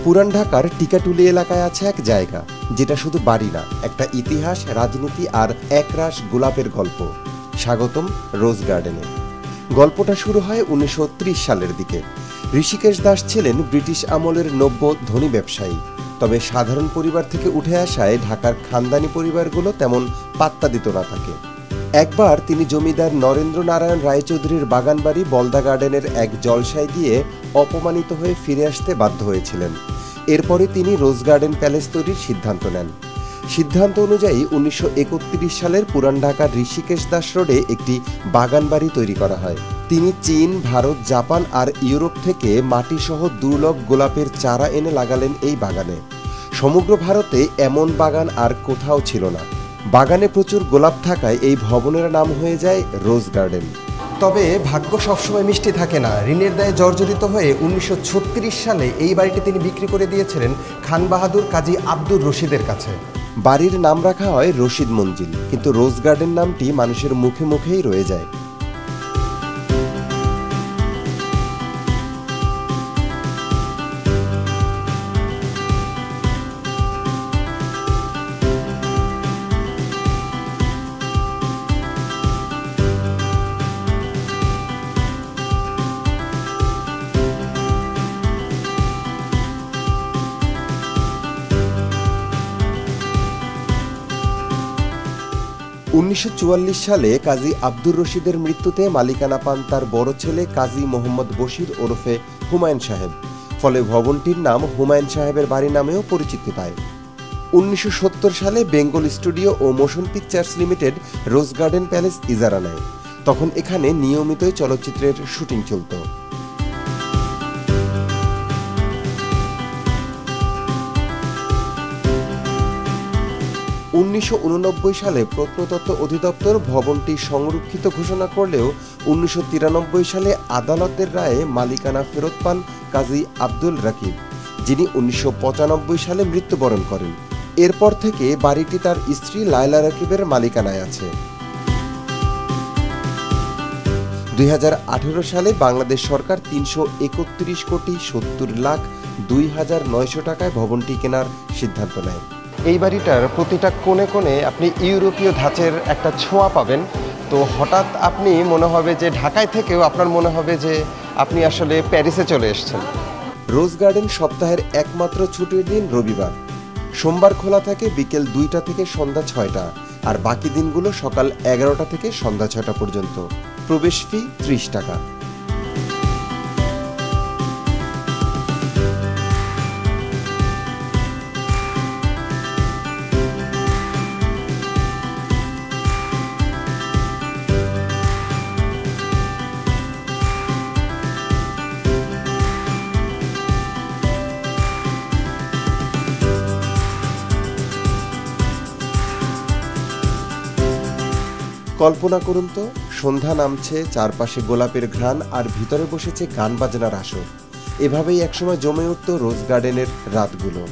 পুরান ঢাকার টিকাটুলি এলাকায় আছে এক জায়গা, যেটা শুধু বাড়ি না, একটা ইতিহাস, রাজনীতি আর একরাশ গোলাপের গল্প। স্বাগতম রোজ গার্ডেনে। গল্পটা শুরু হয় 1930 সালের দিকে। ঋষিকেশ দাস ছিলেন ব্রিটিশ আমলের নব্য ধনী ব্যবসায়ী। তবে সাধারণ পরিবার থেকে উঠে আসায় ঢাকার খানদানি পরিবারগুলো তেমন পাত্তা দিত না তাকে। একবার তিনি জমিদার নরেন্দ্র নারায়ণ রায়চৌধুরীর বাগানবাড়ি বলদা গার্ডেনের এক জলসায় গিয়ে অপমানিত হয়ে ফিরে আসতে বাধ্য হয়েছিলেন। এরপরে তিনি রোজ গার্ডেন প্যালেস তৈরির সিদ্ধান্ত নেন। সিদ্ধান্ত অনুযায়ী 1931 সালের পুরান ঢাকার ঋষিকেশ দাস রোডে একটি বাগানবাড়ি তৈরি করা হয়। তিনি চীন, ভারত, জাপান আর ইউরোপ থেকে মাটিসহ দুর্লভ গোলাপের চারা এনে লাগালেন এই বাগানে। সমগ্র ভারতে এমন বাগান আর কোথাও ছিল না। বাগানে প্রচুর গোলাপ থাকায় এই ভবনের নাম হয়ে যায় রোজ গার্ডেন। তবে ভাগ্য সবসময় মিষ্টি থাকে না। ঋণের দায়ে জর্জরিত হয়ে 1936 সালে এই বাড়িটি তিনি বিক্রি করে দিয়েছিলেন খান বাহাদুর কাজী আব্দুর রশিদের কাছে। বাড়ির নাম রাখা হয় রশিদ মঞ্জিল, কিন্তু রোজ গার্ডেন নামটি মানুষের মুখে মুখেই রয়ে যায়। (1944 সালে কাজী আব্দুর রশিদের মৃত্যুতে মালিকানা পান তার বড় ছেলে কাজী মোহাম্মদ বশির ওরফে হুমায়ুন সাহেব। ফলে ভবনটির নাম হুমায়ুন সাহেবের বাড়ি নামেও পরিচিতি পায়। 1970 সালে বেঙ্গল স্টুডিও ও মোশন পিকচার্স লিমিটেড রোজ গার্ডেন প্যালেস ইজারা নেয়। তখন এখানে নিয়মিতই চলচ্চিত্রের শুটিং চলত। 1989 সালে প্রত্নতত্ত্ব অধিদপ্তর ভবনটি সংরক্ষিত ঘোষণা করলেও 1993 সালে আদালতের রায়ে মালিকানা ফেরত পান কাজী আব্দুল রাকিব, যিনি 1995 সালে মৃত্যুবরণ করেন। এরপর থেকে বাড়িটি তার স্ত্রী লায়লা রাকিবের মালিকানায় আছে। 2018 সালে বাংলাদেশ সরকার 331,70,02,900 টাকায় ভবনটি কেনার সিদ্ধান্ত নেয়। এই বাড়িটার প্রতিটা কোণে কোণে আপনি ইউরোপীয় ধাঁচের একটা ছোঁয়া পাবেন। তো হঠাৎ আপনি মনে হবে যে ঢাকায় থেকেও আপনার মনে হবে যে আপনি আসলে প্যারিসে চলে এসেছেন। রোজ গার্ডেন সপ্তাহের একমাত্র ছুটির দিন রবিবার। সোমবার খোলা থাকে বিকেল 2টা থেকে সন্ধ্যা 6টা, আর বাকি দিনগুলো সকাল 11টা থেকে সন্ধ্যা 6টা পর্যন্ত। প্রবেশ ফি 30 টাকা। কল্পনা করুন তো, সন্ধ্যা নামছে, চারপাশে গোলাপের ঘ্রাণ আর ভিতরে বসেছে গান বাজনার আসর। এভাবেই একসময় জমে উঠত রোজ গার্ডেনের রাতগুলো।